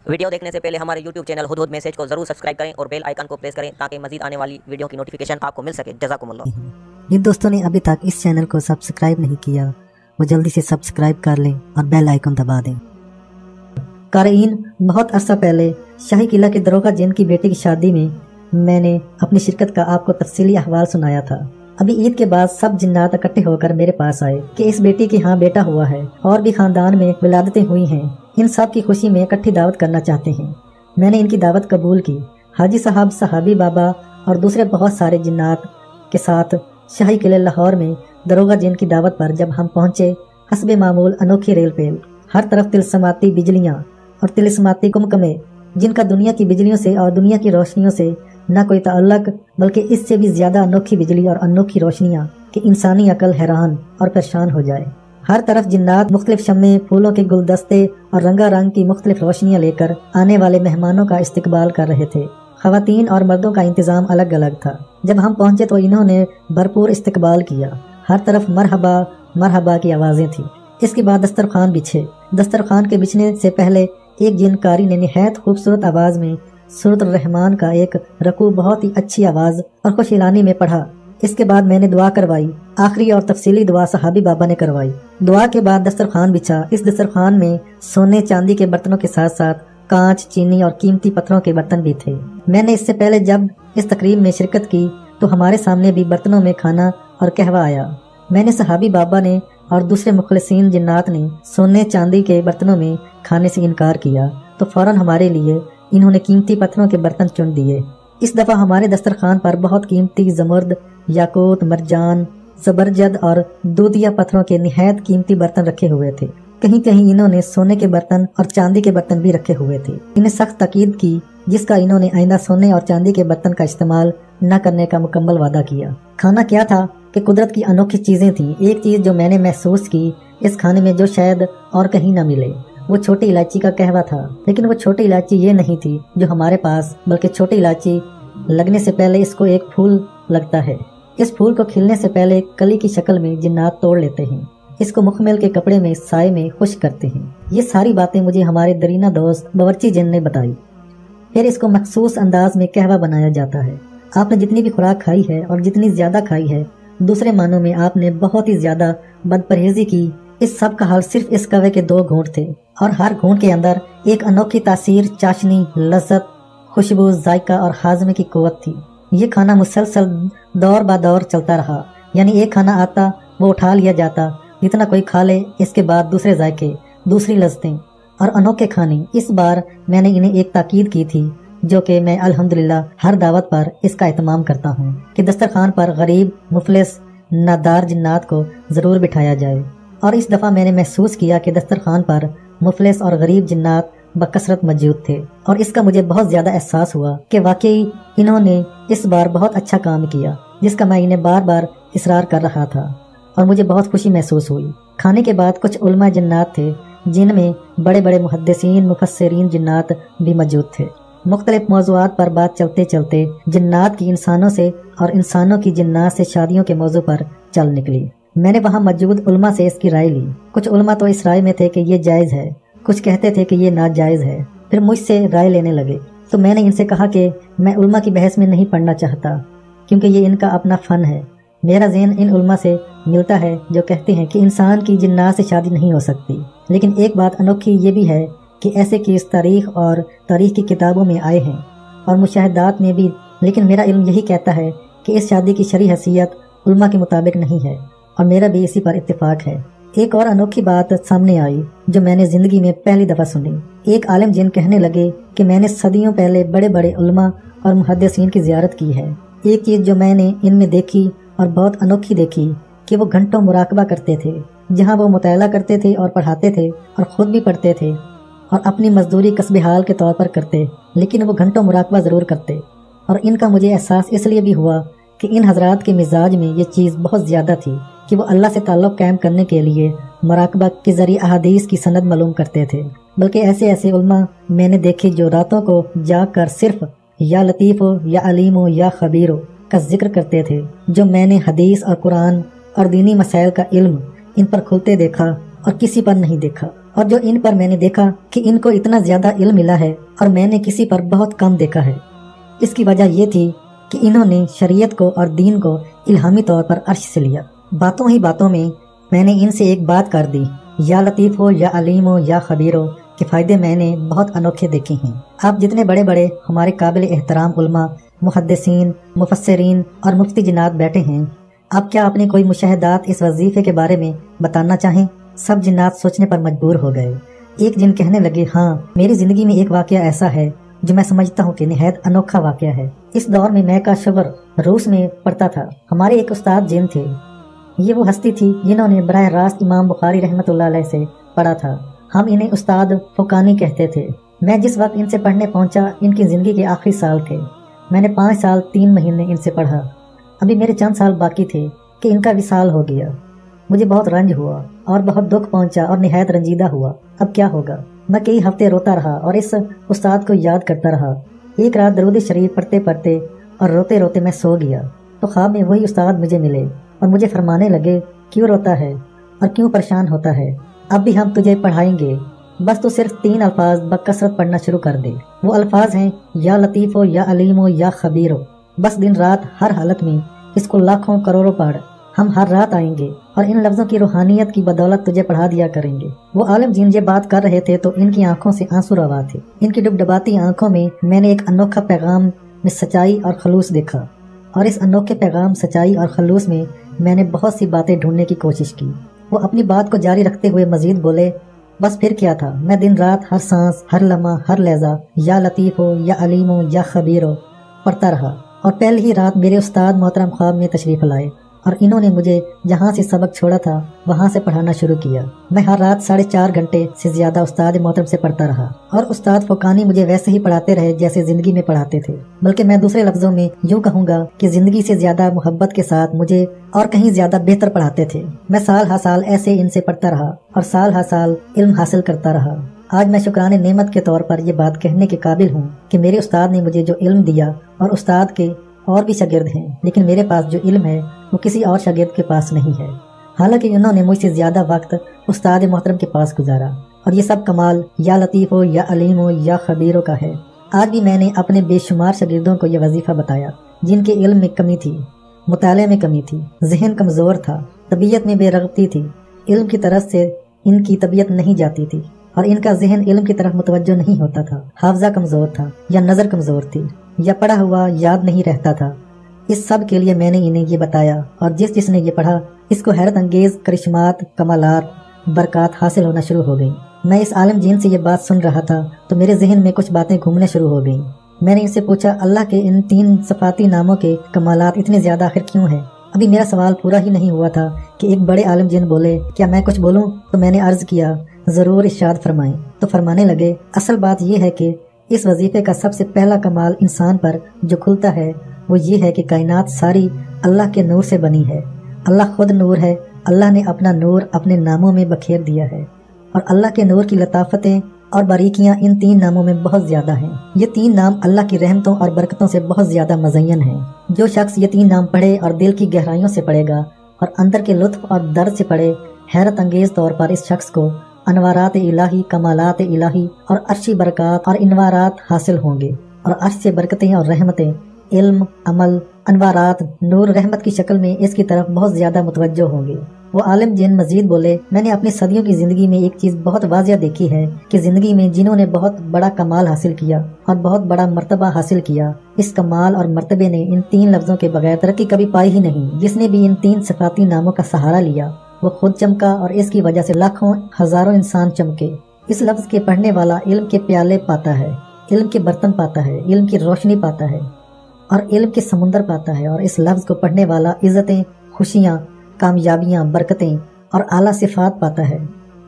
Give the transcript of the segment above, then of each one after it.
Video دیکھنے سے پہلے ہمارے YouTube چینل ہدہد میسج کو ضرور سبسکرائب کریں اور بیل آئیکن کو پریس کریں تاکہ مزید آنے والی ویڈیو کی نوٹیفیکیشن آپ کو مل سکے۔ جزاکم اللہ۔ جن دوستوں نے ابھی تک اس چینل کو سبسکرائب نہیں کیا وہ جلدی سے سبسکرائب کر لیں اور بیل آئیکن دبا دیں۔ قارئین، بہت عرصہ پہلے شاہی قلعہ کے داروغہ جن کی بیٹی کی شادی میں میں نے اپنی شرکت کا آپ کو تفصیلی احوال سنایا تھا۔ ابھی عید کے بعد سب جنات اکٹھے ہو کر میرے پاس آئے کہ اس بیٹی کے ہاں بیٹا ہوا ہے اور بھی خاندان میں ولادتیں ہوئی ہیں، ان سب کی خوشی میں اکٹھی دعوت کرنا چاہتے ہیں۔ میں نے ان کی دعوت قبول کی۔ حاجی صاحب، صحابی بابا اور دوسرے بہت سارے جنات کے ساتھ شاہی قلعہ لاہور میں داروغہ جن کی دعوت پر جب ہم پہنچے، حسب معمول انوکھی ریل پیل، ہر طرف تلسماتی بجلیاں اور تلسماتی کمکمے، جن کا دنیا کی بجلیوں سے اور دنیا کی روشنیوں سے نہ کوئی تعلق، بلکہ اس سے بھی زیادہ انوکھی بجلی اور انوکھی روشنیاں کہ انسانی عقل حیران اور پریشان ہو جائے۔ ہر طرف جنات مختلف شمیں، پھولوں کے گلدستے اور رنگا رنگ کی مختلف روشنیاں لے کر آنے والے مہمانوں کا استقبال کر رہے تھے۔ خواتین اور مردوں کا انتظام الگ الگ تھا۔ جب ہم پہنچے تو انہوں نے بھرپور استقبال کیا، ہر طرف مرحبا مرحبا کی آوازیں تھیں۔ اس کے بعد دسترخوان بچھے۔ دسترخوان کے بچھنے سے پہلے ایک جنکاری نے نہایت خوبصورت آواز میں سورۃ الرحمن کا ایک رکوع بہت ہی اچھی آواز اور خوش اعلانی میں پڑھا۔ اس کے بعد میں نے دعا کروائی۔ آخری اور تفصیلی دعا صحابی بابا نے کروائی۔ دعا کے بعد دسترخوان بچھا۔ اس دسترخوان میں سونے چاندی کے برتنوں کے ساتھ ساتھ کانچ، چینی اور قیمتی پتھروں کے برتن بھی تھے۔ میں نے اس سے پہلے جب اس تقریب میں شرکت کی تو ہمارے سامنے بھی برتنوں میں کھانا اور قہوہ آیا۔ میں نے صحابی بابا نے اور دوسرے مخلصین جنات نے سونے چاندی کے برتنوں میں کھانے سے انکار کیا تو فوراً ہمارے لیے انہوں نے قیمتی پتھروں کے برتن چن دیے۔ اس دفعہ ہمارے دسترخوان پر بہت قیمتی زمرد، یاقوت، مرجان، زبرجد اور دودیا پتھروں کے نہایت قیمتی برتن رکھے ہوئے تھے۔ کہیں کہیں انہوں نے سونے کے برتن اور چاندی کے برتن بھی رکھے ہوئے تھے۔ انہیں سخت تاکید کی، جس کا انہوں نے آئندہ سونے اور چاندی کے برتن کا استعمال نہ کرنے کا مکمل وعدہ کیا۔ کھانا کیا تھا کہ قدرت کی انوکھی چیزیں تھیں۔ ایک چیز جو میں نے محسوس کی اس کھانے میں جو شاید اور کہیں نہ ملے، وہ چھوٹی الائچی کا قہوہ تھا۔ لیکن وہ چھوٹی الائچی یہ نہیں تھی جو ہمارے پاس، بلکہ چھوٹی الائچی لگنے سے پہلے اس کو ایک پھول لگتا ہے۔ اس پھول کو کھلنے سے پہلے کلی کی شکل میں جنات توڑ لیتے ہیں، اس کو مخمل کے کپڑے میں سائے میں خشک کرتے ہیں۔ یہ ساری باتیں مجھے ہمارے درینہ دوست باورچی جن نے بتائی۔ پھر اس کو مخصوص انداز میں قہوہ بنایا جاتا ہے۔ آپ نے جتنی بھی خوراک کھائی ہے اور جتنی زیادہ کھائی ہے، دوسرے معنوں میں آپ نے بہت ہی زیادہ بدپرہیزی کی۔ اس سب کا حل صرف اس قہوے کے 2 گھونٹ تھے اور ہر گھونٹ کے اندر ایک انوکھی تاثیر، چاشنی، لذت، خوشبو، ذائقہ اور ہاضمے کی قوت تھی۔ یہ کھانا مسلسل دور با دور چلتا رہا، یعنی ایک کھانا آتا وہ اٹھا لیا جاتا، جتنا کوئی کھا لے، اس کے بعد دوسرے ذائقے، دوسری لذتیں اور انوکھے کھانے۔ اس بار میں نے انہیں ایک تاکید کی تھی جو کہ میں الحمدللہ ہر دعوت پر اس کا اہتمام کرتا ہوں کہ دسترخوان پر غریب، مفلس، نادار جنات کو ضرور بٹھایا جائے۔ اور اس دفعہ میں نے محسوس کیا کہ دسترخوان پر مفلس اور غریب جنات بکثرت موجود تھے، اور اس کا مجھے بہت زیادہ احساس ہوا کہ واقعی انہوں نے اس بار بہت اچھا کام کیا، جس کا میں انہیں بار بار اصرار کر رہا تھا، اور مجھے بہت خوشی محسوس ہوئی۔ کھانے کے بعد کچھ علماء جنات تھے جن میں بڑے بڑے محدثین، مفسرین جنات بھی موجود تھے۔ مختلف موضوعات پر بات چلتے چلتے جنات کی انسانوں سے اور انسانوں کی جنات سے شادیوں کے موضوع پر چل نکلی۔ میں نے وہاں موجود علماء سے اس کی رائے لی۔ کچھ علماء تو اس رائے میں تھے کہ یہ جائز ہے، کچھ کہتے تھے کہ یہ ناجائز ہے۔ پھر مجھ سے رائے لینے لگے تو میں نے ان سے کہا کہ میں علماء کی بحث میں نہیں پڑھنا چاہتا، کیونکہ یہ ان کا اپنا فن ہے۔ میرا ذہن ان علماء سے ملتا ہے جو کہتے ہیں کہ انسان کی جنات سے شادی نہیں ہو سکتی۔ لیکن ایک بات انوکھی یہ بھی ہے کہ ایسے کیس تاریخ اور تاریخ کی کتابوں میں آئے ہیں اور مشاہدات میں بھی، لیکن میرا علم یہی کہتا ہے کہ اس شادی کی شرعی حیثیت علماء کے مطابق نہیں ہے، اور میرا بھی اسی پر اتفاق ہے۔ ایک اور انوکھی بات سامنے آئی جو میں نے زندگی میں پہلی دفعہ سنی۔ ایک عالم جن کہنے لگے کہ میں نے صدیوں پہلے بڑے بڑے علماء اور محدثین کی زیارت کی ہے۔ ایک چیز جو میں نے ان میں دیکھی اور بہت انوکھی دیکھی کہ وہ گھنٹوں مراقبہ کرتے تھے، جہاں وہ مطالعہ کرتے تھے اور پڑھاتے تھے اور خود بھی پڑھتے تھے اور اپنی مزدوری کسب حال کے طور پر کرتے، لیکن وہ گھنٹوں مراقبہ ضرور کرتے۔ اور ان کا مجھے احساس اس لیے بھی ہوا کہ ان حضرات کے مزاج میں یہ چیز بہت زیادہ تھی کہ وہ اللہ سے تعلق قائم کرنے کے لیے مراقبہ کے ذریعے احادیث کی سند معلوم کرتے تھے۔ بلکہ ایسے ایسے علماء میں نے دیکھے جو راتوں کو جاگ کر صرف یا لطیف ہو یا علیم ہو یا خبیر ہو کا ذکر کرتے تھے، جو میں نے حدیث اور قرآن اور دینی مسائل کا علم ان پر کھلتے دیکھا اور کسی پر نہیں دیکھا۔ اور جو ان پر میں نے دیکھا کہ ان کو اتنا زیادہ علم ملا ہے اور میں نے کسی پر بہت کم دیکھا ہے، اس کی وجہ یہ تھی کہ انہوں نے شریعت کو اور دین کو الہامی طور پر عرش سے لیا۔ باتوں ہی باتوں میں میں نے ان سے ایک بات کر دی، یا لطیف ہو یا علیم ہو یا خبیر ہو، کہ فائدے میں نے بہت انوکھے دیکھے ہیں۔ آپ جتنے بڑے بڑے ہمارے قابل احترام علماء، محدثین، مفسرین اور مفتی جنات بیٹھے ہیں، آپ کیا اپنے کوئی مشاہدات اس وظیفے کے بارے میں بتانا چاہیں؟ سب جنات سوچنے پر مجبور ہو گئے۔ ایک جن کہنے لگے، ہاں، میری زندگی میں ایک واقعہ ایسا ہے جو میں سمجھتا ہوں کہ نہایت انوکھا واقعہ ہے۔ اس دور میں میں کا شبر روس میں پڑھتا تھا۔ ہمارے ایک استاد جن تھے، یہ وہ ہستی تھی جنہوں نے براہ راست امام بخاری رحمۃ اللہ علیہ سے پڑھا تھا۔ ہم انہیں استاد فوقانی کہتے تھے۔ میں جس وقت ان سے پڑھنے پہنچا ان کی زندگی کے آخری سال تھے۔ میں نے 5 سال 3 مہینے ان سے پڑھا۔ ابھی میرے چند سال باقی تھے کہ ان کا وصال ہو گیا۔ مجھے بہت رنج ہوا اور بہت دکھ پہنچا اور نہایت رنجیدہ ہوا۔ اب کیا ہوگا؟ میں کئی ہفتے روتا رہا اور اس استاد کو یاد کرتا رہا۔ ایک رات درود شریف پڑھتے پڑھتے اور روتے روتے میں سو گیا تو خواب میں وہی استاد مجھے ملے اور مجھے فرمانے لگے، کیوں روتا ہے اور کیوں پریشان ہوتا ہے؟ اب بھی ہم تجھے پڑھائیں گے، بس تو صرف 3 الفاظ بکثرت پڑھنا شروع کر دے۔ وہ الفاظ ہیں، یا لطیف ہو یا علیم ہو یا خبیر ہو۔ بس دن رات ہر حالت میں اس کو لاکھوں کروڑوں پڑھ۔ ہم ہر رات آئیں گے اور ان لفظوں کی روحانیت کی بدولت تجھے پڑھا دیا کریں گے۔ وہ عالم جن یہ بات کر رہے تھے تو ان کی آنکھوں سے آنسو روا تھے۔ ان کی ڈبڈباتی آنکھوں میں میں نے ایک انوکھا پیغام میں سچائی اور خلوص دیکھا، اور اس انوکھے پیغام، سچائی اور خلوص میں نے بہت سی باتیں ڈھونڈنے کی کوشش کی۔ وہ اپنی بات کو جاری رکھتے ہوئے مزید بولے، بس پھر کیا تھا، میں دن رات ہر سانس، ہر لمحہ، ہر لہجہ یا لطیف ہو یا علیم ہو یا خبیر ہو پڑھتا رہا۔ اور پہلی ہی رات میرے استاد محترم خواب میں تشریف لائے اور انہوں نے مجھے جہاں سے سبق چھوڑا تھا وہاں سے پڑھانا شروع کیا۔ میں ہر رات 4.5 گھنٹے سے زیادہ استاد محترم سے پڑھتا رہا، اور استاد فوقانی مجھے ویسے ہی پڑھاتے رہے جیسے زندگی میں پڑھاتے تھے، بلکہ میں دوسرے لفظوں میں یوں کہوں گا کہ زندگی سے زیادہ محبت کے ساتھ مجھے اور کہیں زیادہ بہتر پڑھاتے تھے۔ میں سال ہر سال ایسے ان سے پڑھتا رہا اور سال ہر سال علم حاصل کرتا رہا۔ آج میں شکرانے نعمت کے طور پر یہ بات کہنے کے قابل ہوں کہ میرے استاد نے مجھے جو علم دیا، اور استاد کے اور بھی شاگرد ہیں، لیکن میرے پاس جو علم ہے وہ کسی اور شاگرد کے پاس نہیں ہے، حالانکہ انہوں نے مجھ سے زیادہ وقت استاد محترم کے پاس گزارا۔ اور یہ سب کمال یا لطیف ہو یا علیم ہو یا خبیر ہو کا ہے۔ آج بھی میں نے اپنے بے شمار شاگردوں کو یہ وظیفہ بتایا جن کے علم میں کمی تھی، مطالعے میں کمی تھی، ذہن کمزور تھا، طبیعت میں بے رغبتی تھی، علم کی طرف سے ان کی طبیعت نہیں جاتی تھی اور ان کا ذہن علم کی طرف متوجہ نہیں ہوتا تھا، حافظہ کمزور تھا یا نظر کمزور تھی یا پڑھا ہوا یاد نہیں رہتا تھا۔ اس سب کے لیے میں نے انہیں یہ بتایا، اور جس نے یہ پڑھا اس کو حیرت انگیز کرشمات، کمالات، برکات حاصل ہونا شروع ہو گئیں۔ میں اس عالم جن سے یہ بات سن رہا تھا تو میرے ذہن میں کچھ باتیں گھومنے شروع ہو گئیں۔ میں نے ان سے پوچھا، اللہ کے ان 3 صفاتی ناموں کے کمالات اتنے زیادہ آخر کیوں ہیں؟ ابھی میرا سوال پورا ہی نہیں ہوا تھا کہ ایک بڑے عالم جن بولے، کیا میں کچھ بولوں؟ تو میں نے عرض کیا، ضرور ارشاد فرمائیں۔ تو فرمانے لگے، اصل بات یہ ہے کہ اس وظیفے کا سب سے پہلا کمال انسان پر جو کھلتا ہے وہ یہ ہے کہ کائنات ساری اللہ کے نور سے بنی ہے۔ اللہ خود نور ہے۔ اللہ نے اپنا نور اپنے ناموں میں بکھیر دیا ہے، اور اللہ کے نور کی لطافتیں اور باریکیاں ان 3 ناموں میں بہت زیادہ ہیں۔ یہ 3 نام اللہ کی رحمتوں اور برکتوں سے بہت زیادہ مزین ہیں۔ جو شخص یہ 3 نام پڑھے اور دل کی گہرائیوں سے پڑھے گا اور اندر کے لطف اور درد سے پڑھے، حیرت انگیز طور پر اس شخص کو انوارات الہی، کمالات الہی اور عرشی برکات اور انوارات حاصل ہوں گے، اور عرش سے برکتیں اور رحمتیں، علم، عمل، انوارات، نور، رحمت کی شکل میں اس کی طرف بہت زیادہ متوجہ ہوں گے۔ وہ عالم جن مزید بولے، میں نے اپنی صدیوں کی زندگی میں ایک چیز بہت واضح دیکھی ہے کہ زندگی میں جنہوں نے بہت بڑا کمال حاصل کیا اور بہت بڑا مرتبہ حاصل کیا، اس کمال اور مرتبے نے ان 3 لفظوں کے بغیر ترقی کبھی پائی ہی نہیں۔ جس نے بھی ان 3 صفاتی ناموں کا سہارا لیا وہ خود چمکا، اور اس کی وجہ سے لاکھوں ہزاروں انسان چمکے۔ اس لفظ کے پڑھنے والا علم کے پیالے پاتا ہے، علم کے برتن پاتا ہے، علم کی روشنی پاتا ہے اور علم کے سمندر پاتا ہے، اور اس لفظ کو پڑھنے والا عزتیں، خوشیاں، کامیابیاں، برکتیں اور اعلیٰ صفات پاتا ہے۔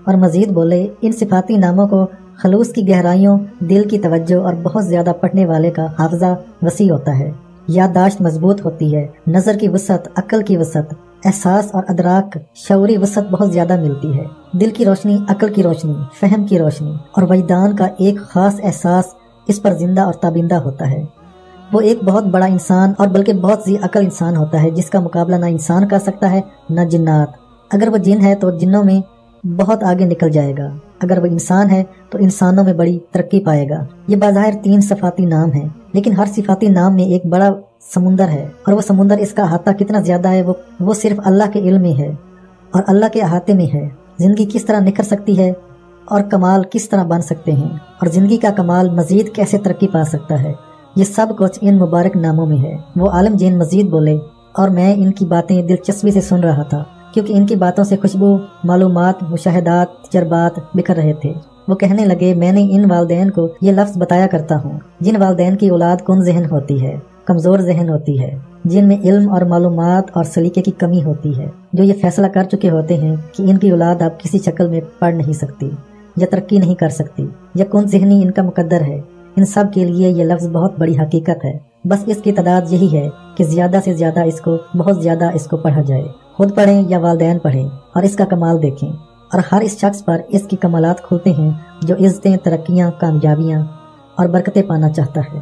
اور مزید بولے، ان صفاتی ناموں کو خلوص کی گہرائیوں، دل کی توجہ اور بہت زیادہ پڑھنے والے کا حافظہ وسیع ہوتا ہے، یادداشت مضبوط ہوتی ہے، نظر کی وسعت، عقل کی وسعت، احساس اور ادراک، شعوری وسعت بہت زیادہ ملتی ہے۔ دل کی روشنی، عقل کی روشنی، فہم کی روشنی اور وجدان کا ایک خاص احساس اس پر زندہ اور تابندہ ہوتا ہے۔ وہ ایک بہت بڑا انسان اور بلکہ بہت ذی عقل انسان ہوتا ہے، جس کا مقابلہ نہ انسان کر سکتا ہے نہ جنات۔ اگر وہ جن ہے تو جنوں میں بہت آگے نکل جائے گا۔ اگر وہ انسان ہے تو انسانوں میں بڑی ترقی پائے گا۔ یہ بظاہر 3 صفاتی نام ہیں، لیکن ہر صفاتی نام میں ایک بڑا سمندر ہے، اور وہ سمندر اس کا احاطہ کتنا زیادہ ہے وہ صرف اللہ کے علم میں ہے اور اللہ کے احاطے میں ہے۔ زندگی کس طرح نکھر سکتی ہے اور کمال کس طرح بن سکتے ہیں، اور زندگی کا کمال مزید کیسے ترقی پا سکتا ہے، یہ سب کچھ ان مبارک ناموں میں ہے۔ وہ عالم جن مزید بولے اور میں ان کی باتیں دلچسپی سے سن رہا تھا، کیونکہ ان کی باتوں سے خوشبو، معلومات، مشاہدات، تجربات بکھر رہے تھے۔ وہ کہنے لگے، میں نے ان والدین کو یہ لفظ بتایا کرتا ہوں جن والدین کی اولاد کن ذہن ہوتی ہے، کمزور ذہن ہوتی ہے، جن میں علم اور معلومات اور سلیقے کی کمی ہوتی ہے، جو یہ فیصلہ کر چکے ہوتے ہیں کہ ان کی اولاد اب کسی شکل میں پڑھ نہیں سکتی یا ترقی نہیں کر سکتی، یا کن ذہنی ان کا مقدر ہے۔ ان سب کے لیے یہ لفظ بہت بڑی حقیقت ہے، بس اس کی تعداد یہی ہے کہ زیادہ سے زیادہ بہت زیادہ اس کو پڑھا جائے، خود پڑھیں یا والدین پڑھیں اور اس کا کمال دیکھیں، اور ہر اس شخص پر اس کی کمالات کھلتے ہیں جو عزتیں، ترقیاں، کامیابیاں اور برکتیں پانا چاہتا ہے،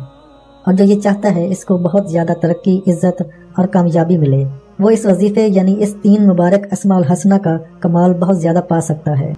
اور جو یہ چاہتا ہے اس کو بہت زیادہ ترقی، عزت اور کامیابی ملے، وہ اس وظیفے یعنی اس 3 مبارک اسماء الحسنہ کا کمال بہت زیادہ پا سکتا ہے۔